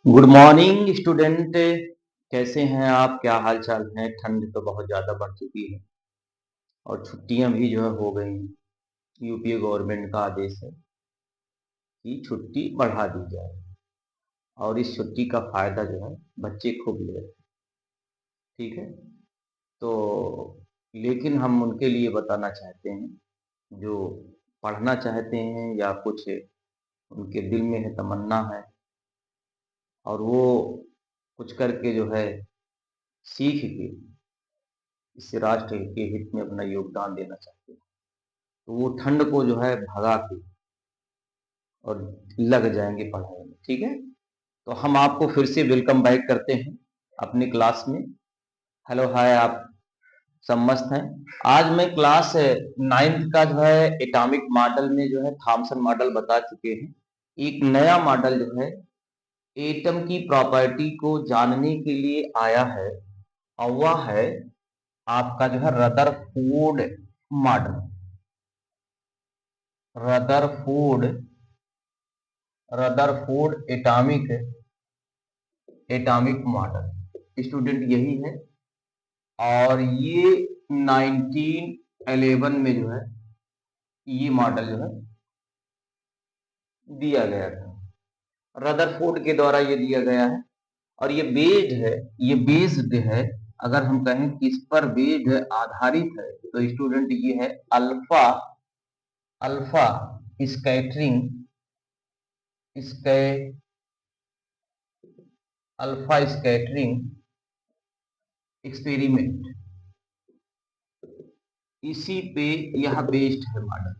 Good morning student. कैसे हैं आप? क्या हाल चाल है? ठंड तो बहुत ज़्यादा बढ़ चुकी है और छुट्टियां भी जो है हो गई हैं। यूपी गवर्नमेंट का आदेश है कि छुट्टी बढ़ा दी जाए और इस छुट्टी का फायदा जो है बच्चे खूब ले रहे हैं। ठीक है। तो लेकिन हम उनके लिए बताना चाहते हैं जो पढ़ना चाहते हैं या कुछ उनके दिल में है, तमन्ना है और वो कुछ करके जो है सीख के इस राष्ट्र के हित में अपना योगदान देना चाहते हैं, तो वो ठंड को जो है भगा के और लग जाएंगे पढ़ाई में। ठीक है। तो हम आपको फिर से वेलकम बैक करते हैं अपनी क्लास में। हेलो हाय, आप सब मस्त हैं? आज मैं क्लास नाइन्थ का जो है एटॉमिक मॉडल में जो है थॉमसन मॉडल बता चुके हैं। एक नया मॉडल जो है एटम की प्रॉपर्टी को जानने के लिए आया है और वह है आपका जो है Rutherford model. Rutherford Rutherford atomic model student यही है और ये 1911 में जो है ये मॉडल जो है दिया गया था। रदरफोर्ड के द्वारा ये दिया गया है और ये बेस्ड है। अगर हम कहें किस पर बेस्ड है, आधारित है, तो स्टूडेंट ये है alpha alpha scattering sky alpha scattering experiment, इसी पे यह बेस्ड है मॉडल।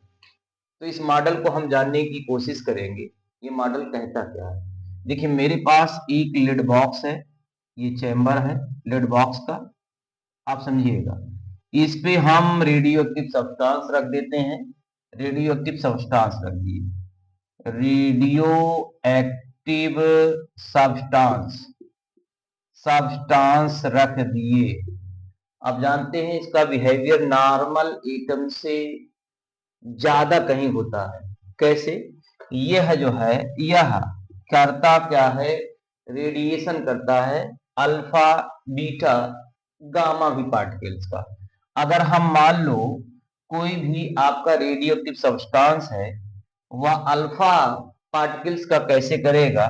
तो इस मॉडल को हम जानने की कोशिश करेंगे। ये मॉडल कहता क्या है? देखिए, मेरे पास एक लिड बॉक्स है, ये चैम्बर है लिड बॉक्स का। आप समझिएगा, इस पे हम रेडियो एक्टिव सब्सटेंस रख देते हैं। रेडियो एक्टिव सब्सटेंस रख दिए, रेडियो एक्टिव सब्सटेंस सब्सटेंस रख दिए। आप जानते हैं इसका बिहेवियर नॉर्मल एटम से ज्यादा कहीं होता है। कैसे? यह जो है यह करता क्या है? रेडिएशन करता है अल्फा, बीटा, गामा भी पार्टिकल्स का। अगर हम मान लो कोई भी आपका रेडियो एक्टिव सब्सटेंस है, वह अल्फा पार्टिकल्स का कैसे करेगा?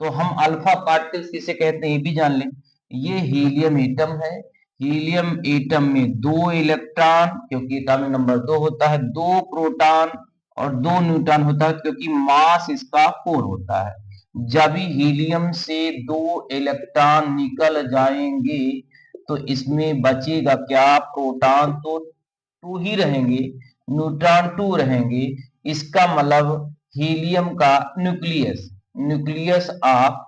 तो हम अल्फा पार्टिकल्स किसे कहते हैं ये भी जान लें। ये हीलियम एटम है। हीलियम एटम में 2 इलेक्ट्रॉन, क्योंकि एटॉमिक नंबर 2 होता है, 2 प्रोटॉन और 2 न्यूट्रॉन होता है, क्योंकि मास इसका 4 होता है। जब भी हीलियम से 2 इलेक्ट्रॉन निकल जाएंगे तो इसमें बचेगा क्या? प्रोटॉन तो 2 ही रहेंगे, न्यूट्रॉन 2 रहेंगे। इसका मतलब हीलियम का nucleus nucleus of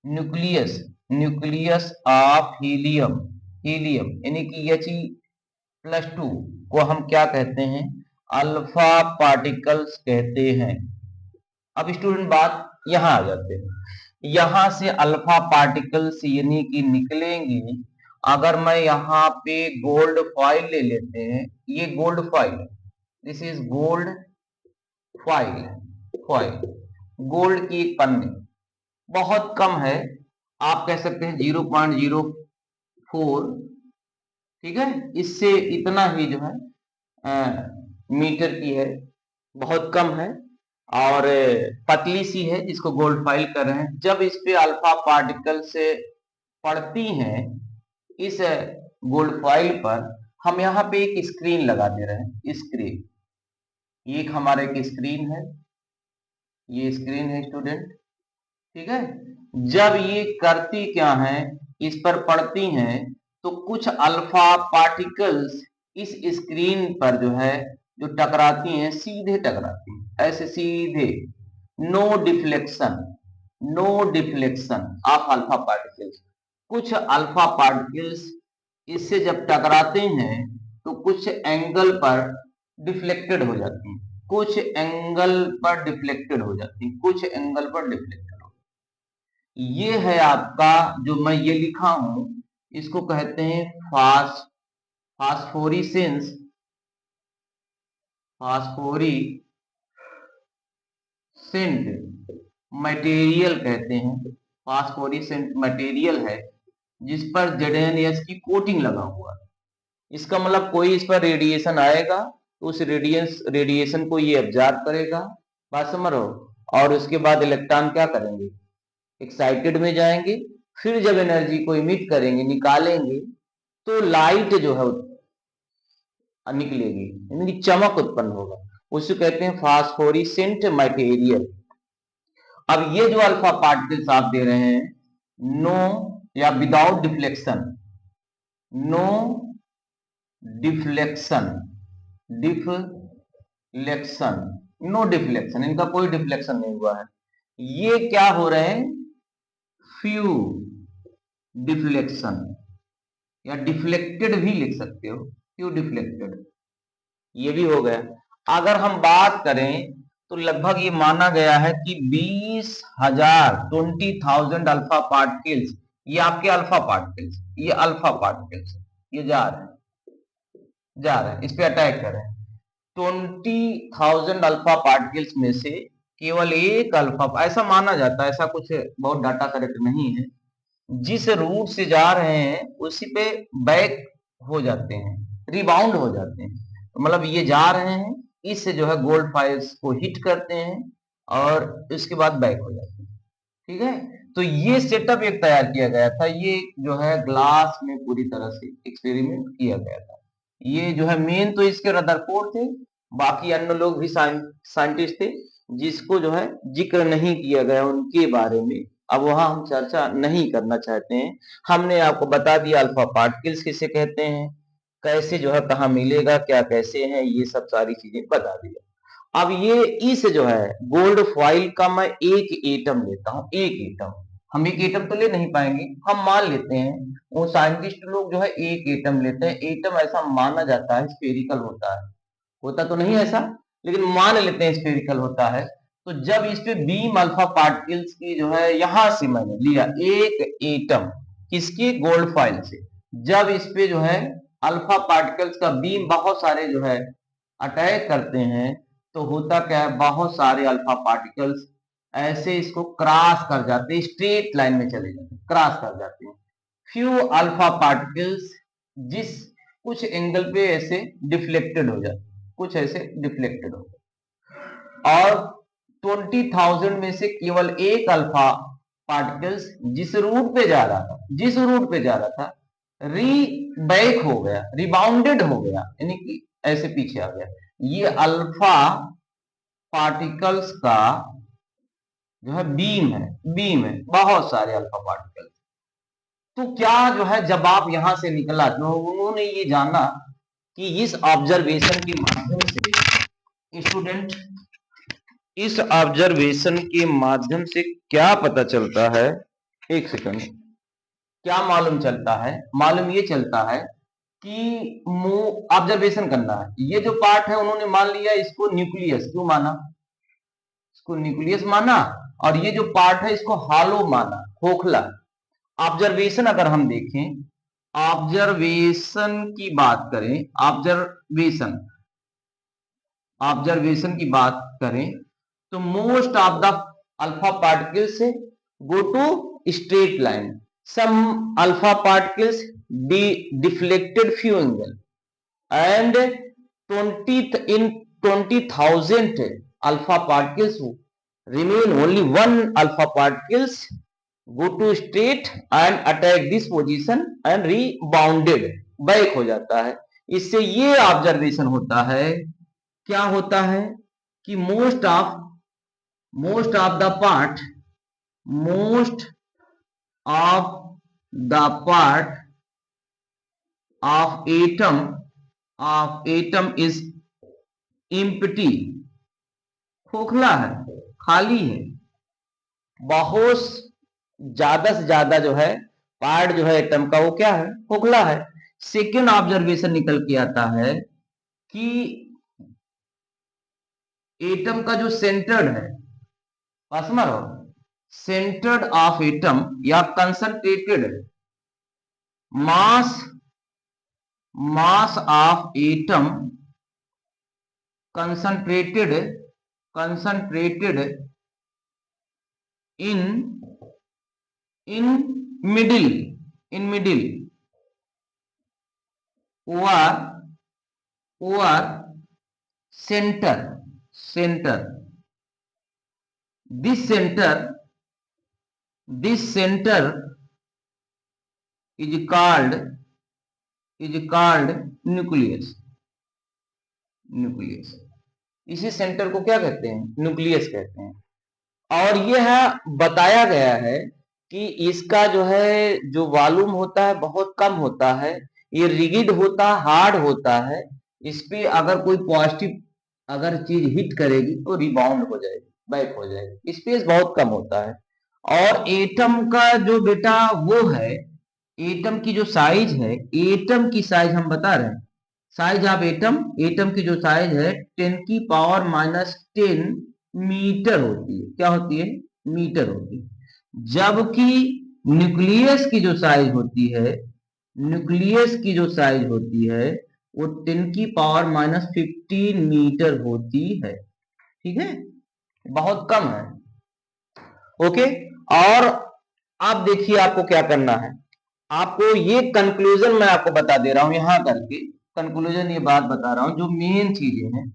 nucleus nucleus of helium helium यानी कि He+2 को हम क्या कहते हैं? अल्फा पार्टिकल्स कहते हैं। अब स्टूडेंट बात यहां आ जाते हैं। यहां से अल्फा पार्टिकल्स यानी कि निकलेंगे। अगर मैं यहाँ पे गोल्ड फॉइल ले लेते हैं, ये gold foil, this is gold foil foil gold की एक पन्नी बहुत कम है, आप कह सकते हैं 0.04। ठीक है, इससे इतना ही जो है मीटर की है, बहुत कम है और पतली सी है, जिसको गोल्ड फाइल कर रहे हैं। जब इस पे अल्फा पार्टिकल से पड़ती हैं इस गोल्ड फाइल पर, हम यहाँ पे एक स्क्रीन लगा दे रहे हैं। स्क्रीन, ये एक हमारा एक स्क्रीन है, ये स्क्रीन है स्टूडेंट। ठीक है। जब ये करती क्या है, इस पर पड़ती हैं, तो कुछ अल्फा पार्टिकल्स इस स्क्रीन पर जो है जो टकराती हैं, सीधे टकराती हैं, ऐसे सीधे। No deflection no deflection of alpha particles. कुछ अल्फा पार्टिकल्स इससे जब टकराते हैं तो कुछ एंगल पर डिफ्लेक्टेड हो जाती हैं, कुछ एंगल पर डिफ्लेक्टेड हो जाती हैं, कुछ एंगल पर डिफ्लेक्टेड हो। ये है आपका जो मैं ये लिखा हूं, इसको कहते हैं फास्फोरिसेंस फास्फोरिसेंट मटेरियल कहते हैं। फास्फोरेसेंट मटेरियल है जिस पर ZnS की कोटिंग लगा हुआ है। इसका मतलब कोई इस पर रेडिएशन आएगा तो उस रेडिएशन को ये ऑब्जर्व करेगा, बात समझ रहे हो, और उसके बाद इलेक्ट्रॉन क्या करेंगे, एक्साइटेड में जाएंगे, फिर जब एनर्जी को इमिट करेंगे, निकालेंगे, तो लाइट जो है निकलेगी, यानी कि चमक उत्पन्न होगा, उसे कहते हैं फास्फोरेसेंट मटेरियल। अब ये जो अल्फा पार्टिकल्स आप दे रहे हैं, नो या without deflection, no deflection, deflection, no deflection, इनका कोई डिफ्लेक्शन नहीं हुआ है। ये क्या हो रहे हैं, फ्यू डिफ्लेक्शन, या डिफ्लेक्टेड भी लिख सकते हो, फ्यू डिफ्लेक्टेड, ये भी हो गया। अगर हम बात करें तो लगभग ये माना गया है कि 20,000 अल्फा पार्टिकल्स, ये आपके अल्फा पार्टिकल्स, ये अल्फा पार्टिकल्स, ये जा रहे हैं, इस पे अटैक कर रहे हैं। 20,000 अल्फा पार्टिकल्स में से केवल एक अल्फा, ऐसा माना जाता है, ऐसा कुछ बहुत डाटा करेक्ट नहीं है, जिस रूट से जा रहे हैं उसी पे बैक हो जाते हैं, रिबाउंड हो जाते हैं, तो मतलब ये जा रहे हैं, इससे जो है गोल्ड फाइल्स को हिट करते हैं और उसके बाद बैक हो जाते हैं, ठीक है। तो ये सेटअप एक तैयार किया गया था, ये जो है ग्लास में पूरी तरह से एक्सपेरिमेंट किया गया था। ये जो है मेन तो इसके रदरफोर्ड थे, बाकी अन्य लोग भी साइंटिस्ट थे जिसको जो है जिक्र नहीं किया गया उनके बारे में, अब वहां हम चर्चा नहीं करना चाहते हैं। हमने आपको बता दिया अल्फा पार्टिकल्स किसे कहते हैं, कैसे जो है कहाँ मिलेगा, क्या कैसे है, ये सब सारी चीजें बता दिया। अब ये इस जो है गोल्ड फॉइल का मैं एक एटम लेता हूं, एक एटम, हम एक एटम तो ले नहीं पाएंगे, हम मान लेते हैं, वो साइंटिस्ट लोग जो है एक एटम लेते हैं, एटम ऐसा माना जाता है स्फेरिकल होता है, होता तो नहीं ऐसा, लेकिन मान लेते हैं स्फेरिकल होता है। तो जब इस पे बीम अल्फा पार्टिकल्स की जो है यहां से मैंने लिया एक एटम, किसकी, गोल्ड फॉइल से, जब इस पे जो है अल्फा पार्टिकल्स का बीम बहुत सारे जो है अटैक करते हैं, तो होता क्या है, बहुत सारे अल्फा पार्टिकल्स ऐसे इसको क्रॉस कर जाते हैं, स्ट्रेट लाइन में चले जाते हैं, क्रॉस कर जाते हैं। फ्यू अल्फा पार्टिकल्स जिस कुछ एंगल पे ऐसे डिफ्लेक्टेड हो जाते, कुछ ऐसे डिफ्लेक्टेड हो जाते, और 20,000 में से केवल एक अल्फा पार्टिकल्स जिस रूट पे जा रहा था, जिस रूट पे जा रहा था, बैक हो गया, रिबाउंडेड हो गया, यानी कि ऐसे पीछे आ गया। ये अल्फा पार्टिकल्स का जो है बीम है बहुत सारे अल्फा पार्टिकल्स। तो क्या जो है जब आप यहां से निकला तो उन्होंने ये जाना कि इस ऑब्जर्वेशन के माध्यम से, स्टूडेंट, इस ऑब्जर्वेशन के माध्यम से क्या पता चलता है, एक सेकंड, क्या मालूम चलता है, मालूम ये चलता है कि ऑब्जर्वेशन करना है, ये जो पार्ट है उन्होंने मान लिया इसको न्यूक्लियस, क्यों माना, इसको न्यूक्लियस माना, और ये जो पार्ट है इसको हॉलो माना, खोखला। ऑब्जर्वेशन अगर हम देखें, ऑब्जर्वेशन की बात करें, ऑब्जर्वेशन की बात करें, तो most of the alpha particles go to straight line, some alpha particles deflected few angle, and 20,000 alpha particles remain, only one alpha particles go to straight and attack this position and rebounded, back हो जाता है। इससे ये observation होता है, क्या होता है कि most of the part, most of the part of atom is empty, खोखला है, खाली है, बहुत ज्यादा से ज्यादा जो है पार्ट जो है एटम का वो क्या है, खोखला है। सेकेंड ऑब्जर्वेशन निकल के आता है कि एटम का जो सेंटर्ड है, पासमर हो, सेंटर्ड ऑफ एटम या concentrated mass of atom concentrated in in middle or center. This center is called nucleus. इसी सेंटर को क्या कहते हैं? न्यूक्लियस कहते हैं। और यह बताया गया है कि इसका जो है जो वॉल्यूम होता है बहुत कम होता है, ये रिगिड होता है, हार्ड होता है। इस पे अगर कोई पॉजिटिव अगर चीज हिट करेगी तो रिबाउंड हो जाएगी, बैक हो जाएगी। स्पेस बहुत कम होता है। और एटम का जो बेटा वो है, एटम की जो साइज है, एटम की साइज हम बता रहे हैं, साइज ऑफ एटम की जो साइज है 10⁻⁻10 मीटर होती है। क्या होती है? मीटर होती है। जबकि न्यूक्लियस की जो साइज होती है, वो 10⁻15 मीटर होती है। ठीक है, बहुत कम है। ओके, और आप देखिए आपको क्या करना है। आपको ये कंक्लूजन मैं आपको बता दे रहा हूं यहां करके, कंक्लूजन ये बात बता रहा हूं, जो मेन चीजें हैं,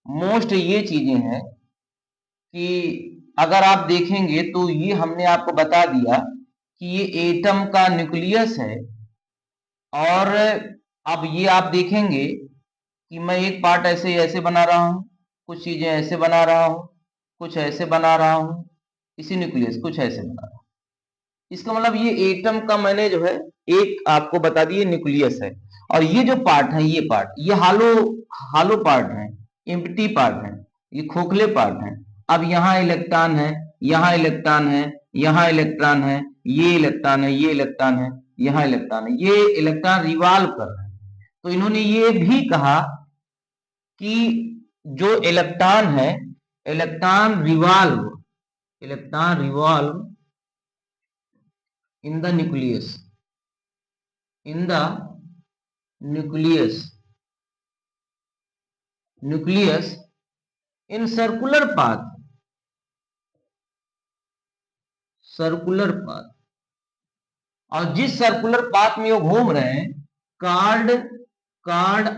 मोस्ट ये चीजें हैं कि अगर आप देखेंगे तो ये हमने आपको बता दिया कि ये एटम का न्यूक्लियस है। और अब ये आप देखेंगे कि मैं एक पार्ट ऐसे बना रहा हूं, कुछ चीजें ऐसे बना रहा हूं, कुछ ऐसे बना रहा हूं, इसी न्यूक्लियस कुछ ऐसे बना रहा हूं। इसका मतलब ये एटम का मैंने जो है एक आपको बता दिए न्यूक्लियस है। और ये जो पार्ट है, ये पार्ट, ये हालो पार्ट है, एम्प्टी पार्ट है, ये खोखले पार्ट है। अब यहाँ इलेक्ट्रॉन है, यहाँ इलेक्ट्रॉन है, यहाँ इलेक्ट्रॉन है, ये इलेक्ट्रॉन है, ये इलेक्ट्रॉन है, यहाँ इलेक्ट्रॉन है, ये इलेक्ट्रॉन रिवॉल्व कर रहा है। तो इन्होंने ये भी कहा कि जो इलेक्ट्रॉन है, electron revolve in the nucleus in circular path और जिस सर्कुलर पाथ में वो घूम रहे हैं कार्ड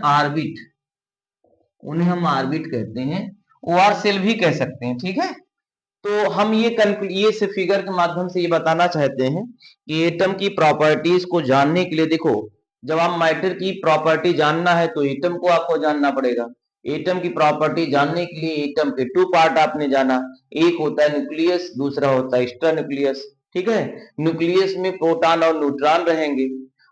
ऑर्बिट, उन्हें हम ऑर्बिट कहते हैं, ओआर सेल भी कह सकते हैं। ठीक है, तो हम ये से फिगर के माध्यम से ये बताना चाहते हैं कि एटम की प्रॉपर्टीज को जानने के लिए, देखो जब आप मैटर की प्रॉपर्टी जानना है तो एटम को आपको जानना पड़ेगा। एटम की प्रॉपर्टी जानने के लिए एटम के 2 पार्ट आपने जाना, एक होता है न्यूक्लियस, दूसरा होता है एक्स्ट्रा न्यूक्लियस। ठीक है, न्यूक्लियस में प्रोटॉन और न्यूट्रॉन रहेंगे,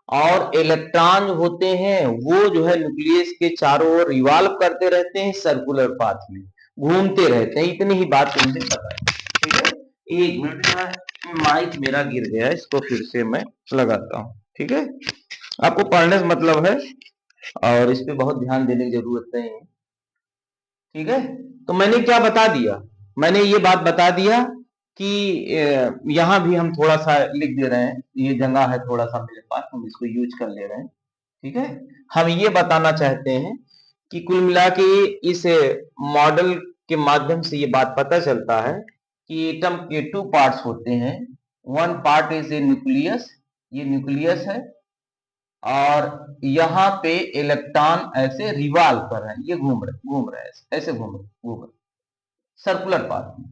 और इलेक्ट्रॉन होते हैं वो जो है न्यूक्लियस के चारों ओर रिवॉल्व करते रहते हैं, सर्कुलर पाथ में घूमते रहते हैं। इतनी ही बात मुझे पता है। ठीक है, एक मिनट, माइक मेरा गिर गया है, इसको फिर से मैं लगाता हूँ। ठीक है, आपको पढ़ने से मतलब है और इस पे बहुत ध्यान देने की जरूरत नहीं है। ठीक है, तो मैंने क्या बता दिया, मैंने ये बात बता दिया कि यहाँ भी हम थोड़ा सा लिख दे रहे हैं, ये जगह है थोड़ा सा मेरे पास, हम इसको यूज कर ले रहे हैं। ठीक है, हम ये बताना चाहते हैं कि कुल मिला के इस मॉडल के माध्यम से ये बात पता चलता है कि एटम के 2 पार्ट्स होते हैं। One part is a nucleus, ये न्यूक्लियस है, और यहाँ पे इलेक्ट्रॉन ऐसे रिवॉल्व कर रहे हैं, ये घूम रहे हैं, ऐसे घूम रहे सर्कुलर पाथ में।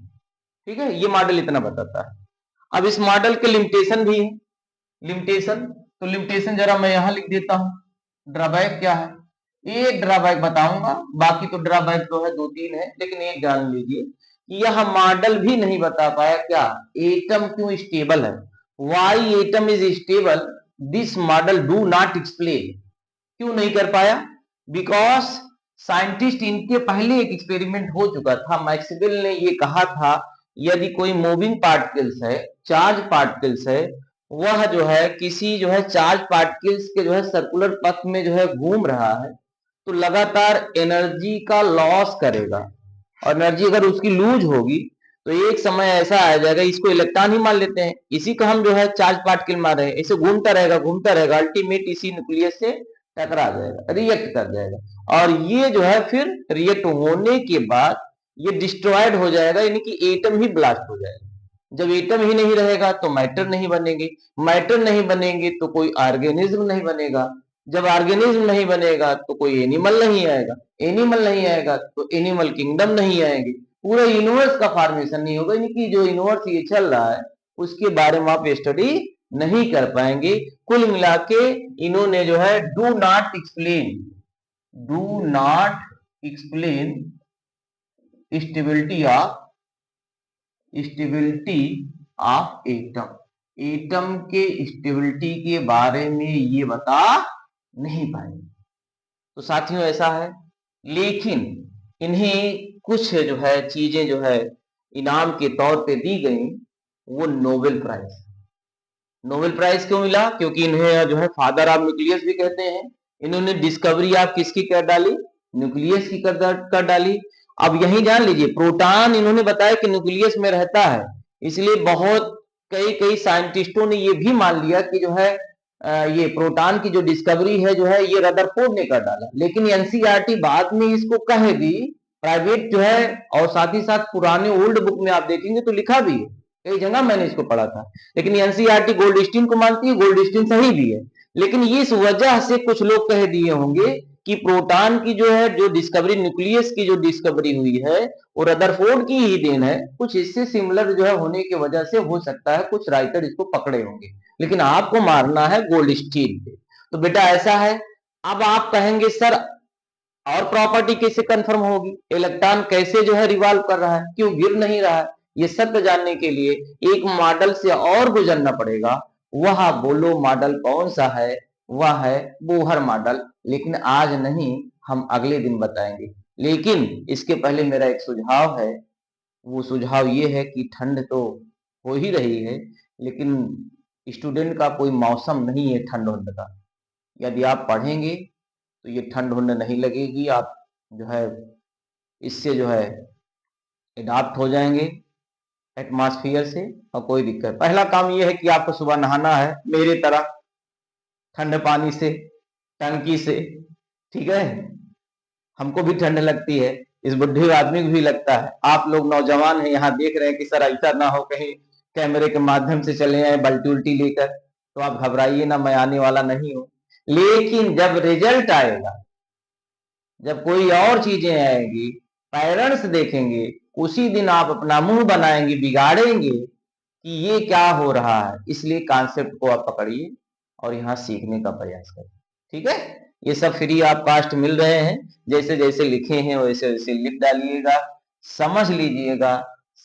ठीक है, ये मॉडल इतना बताता है। अब इस मॉडल के लिमिटेशन भी है, तो लिमिटेशन जरा मैं यहां लिख देता हूं। ड्रॉबैक क्या है, एक ड्रॉबैक बताऊंगा, बाकी तो ड्रॉबैक तो है 2-3 है, लेकिन एक जान लीजिए कि यह मॉडल भी नहीं बता पाया क्या एटम क्यों स्टेबल है, Y atom is stable, this model do not explain. क्यों नहीं कर पाया? बिकॉज साइंटिस्ट, इनके पहले एक एक्सपेरिमेंट हो चुका था। मैक्सवेल ने ये कहा था यदि कोई मूविंग पार्टिकल्स है, चार्ज पार्टिकल्स है, वह जो है किसी जो है चार्ज पार्टिकल्स के जो है सर्कुलर पथ में जो है घूम रहा है, तो लगातार एनर्जी का लॉस करेगा, और एनर्जी अगर उसकी लूज होगी तो एक समय ऐसा आ जाएगा, इसको इलेक्ट्रॉन ही मान लेते हैं, इसी को हम जो है चार्ज पार्टिकल मान रहे हैं, इसे घूमता रहेगा, अल्टीमेट इसी न्यूक्लियस से टकरा जाएगा, रिएक्ट कर जाएगा, और ये जो है फिर रिएक्ट होने के बाद ये डिस्ट्रॉयड हो जाएगा, यानी कि एटम ही ब्लास्ट हो जाएगा। जब एटम ही नहीं रहेगा तो मैटर नहीं बनेंगे, मैटर नहीं बनेंगे तो कोई ऑर्गेनिज्म नहीं बनेगा, जब ऑर्गेनिज्म नहीं बनेगा तो कोई एनिमल नहीं आएगा, एनिमल नहीं आएगा तो एनिमल किंगडम नहीं आएंगे, पूरा यूनिवर्स का फॉर्मेशन नहीं होगा। यानी कि जो यूनिवर्स ये चल रहा है उसके बारे में आप स्टडी नहीं कर पाएंगे। कुल मिला के इन्होंने जो है do not explain stability of atom, atom के स्टेबिलिटी के बारे में ये बता नहीं पाएंगे। तो साथियों ऐसा है, लेकिन इन्हें कुछ जो है चीजें जो है इनाम के तौर पे दी गई, वो नोबेल प्राइज। नोबेल प्राइज क्यों मिला? क्योंकि इन्हें जो है फादर ऑफ न्यूक्लियस भी कहते हैं। इन्होंने डिस्कवरी आप किसकी कर डाली? न्यूक्लियस की कर डाली। अब यही जान लीजिए, प्रोटॉन इन्होंने बताया कि न्यूक्लियस में रहता है, इसलिए बहुत कई साइंटिस्टों ने ये भी मान लिया कि जो है ये प्रोटॉन की जो डिस्कवरी है जो है ये रदरफोर्ड ने कर डाला। लेकिन एनसीईआरटी बाद में इसको कह दी प्राइवेट जो है, और साथ ही साथ पुराने ओल्ड बुक में आप देखेंगे तो लिखा भी है, कई जगह मैंने इसको पढ़ा था। लेकिन एनसीईआरटी गोल्डस्टीन को मानती है, गोल्डस्टीन सही भी है। लेकिन इस वजह से कुछ लोग कह दिए होंगे कि प्रोटॉन की जो है जो डिस्कवरी, न्यूक्लियस की जो डिस्कवरी हुई है वो रदरफोर्ड की ही देन है। कुछ इससे सिमिलर जो है होने की वजह से हो सकता है कुछ राइटर इसको पकड़े होंगे, लेकिन आपको मारना है गोल्डस्टीन पे। तो बेटा ऐसा है। अब आप कहेंगे सर और प्रॉपर्टी कैसे कंफर्म होगी, इलेक्ट्रॉन कैसे जो है रिवॉल्व कर रहा है, क्यों गिर नहीं रहा है? ये सब जानने के लिए एक मॉडल से और गुजरना पड़ेगा। वह बोलो मॉडल कौन सा है? वह है बोहर मॉडल। लेकिन आज नहीं, हम अगले दिन बताएंगे। लेकिन इसके पहले मेरा एक सुझाव है, वो सुझाव ये है कि ठंड तो हो ही रही है, लेकिन स्टूडेंट का कोई मौसम नहीं है ठंड होने का। यदि आप पढ़ेंगे तो ये ठंड होने नहीं लगेगी, आप जो है इससे जो है एडाप्ट हो जाएंगे एटमॉस्फेयर से, और कोई दिक्कत। पहला काम ये है कि आपको सुबह नहाना है मेरे तरह ठंडे पानी से, टंकी से, ठीक है। हमको भी ठंड लगती है, इस बुढ़े आदमी को भी लगता है। आप लोग नौजवान हैं, यहाँ देख रहे हैं कि सर ऐसा ना हो कहीं कैमरे के माध्यम से चले आए बल्टी उल्टी लेकर, तो आप घबराइए ना, मैं आने वाला नहीं हूं। लेकिन जब रिजल्ट आएगा, जब कोई और चीजें आएंगी, पेरेंट्स देखेंगे, उसी दिन आप अपना मुंह बनाएंगे, बिगाड़ेंगे कि ये क्या हो रहा है। इसलिए कॉन्सेप्ट को आप पकड़िए और यहाँ सीखने का प्रयास करिए, ठीक है। ये सब फ्री ऑफ कॉस्ट मिल रहे हैं, जैसे जैसे लिखे हैं वैसे वैसे लिख डालिएगा, समझ लीजिएगा।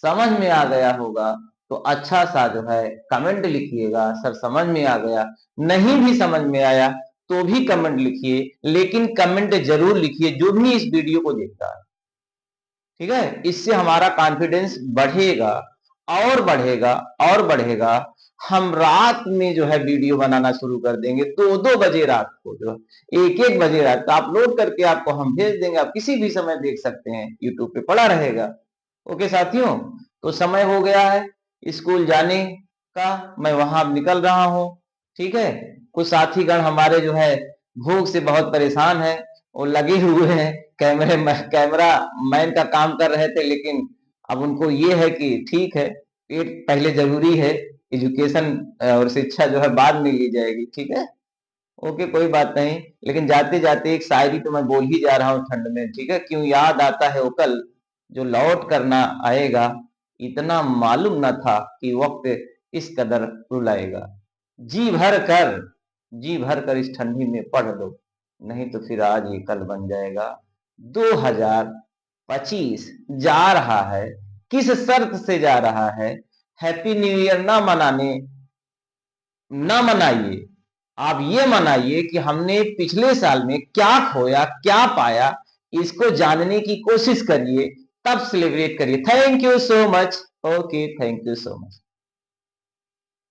समझ में आ गया होगा तो अच्छा सा जो है कमेंट लिखिएगा, सर समझ में आ गया। नहीं भी समझ में आया तो भी कमेंट लिखिए, लेकिन कमेंट जरूर लिखिए जो भी इस वीडियो को देखता है, ठीक है। इससे हमारा कॉन्फिडेंस बढ़ेगा और बढ़ेगा और बढ़ेगा। हम रात में जो है वीडियो बनाना शुरू कर देंगे, 2-2 बजे रात को, जो 1-1 बजे रात को अपलोड करके आपको हम भेज देंगे। आप किसी भी समय देख सकते हैं, यूट्यूब पे पड़ा रहेगा। ओके साथियों, तो समय हो गया है स्कूल जाने का, मैं वहां निकल रहा हूं, ठीक है। कुछ साथीगण हमारे जो है भूख से बहुत परेशान है, वो लगे हुए हैं कैमरा मैन का काम कर रहे थे, लेकिन अब उनको ये है कि ठीक है, पेट पहले जरूरी है, एजुकेशन और शिक्षा जो है बाद में ली जाएगी, ठीक है। ओके, कोई बात नहीं। लेकिन जाते जाते एक शायरी तो मैं बोल ही जा रहा हूँ ठंड में, ठीक है। क्यों याद आता है वो कल जो लौट कर ना आएगा, इतना मालूम न था कि वक्त इस कदर रुलाएगा। जी भर कर इस ठंडी में पढ़ लो, नहीं तो फिर आज ये कल बन जाएगा। 2025 जा रहा है, किस शर्त से जा रहा है? हैप्पी न्यू ईयर ना मनाइए, आप ये मनाइए कि हमने पिछले साल में क्या खोया क्या पाया, इसको जानने की कोशिश करिए, तब सेलिब्रेट करिए। Thank you so much. Okay, thank you so much.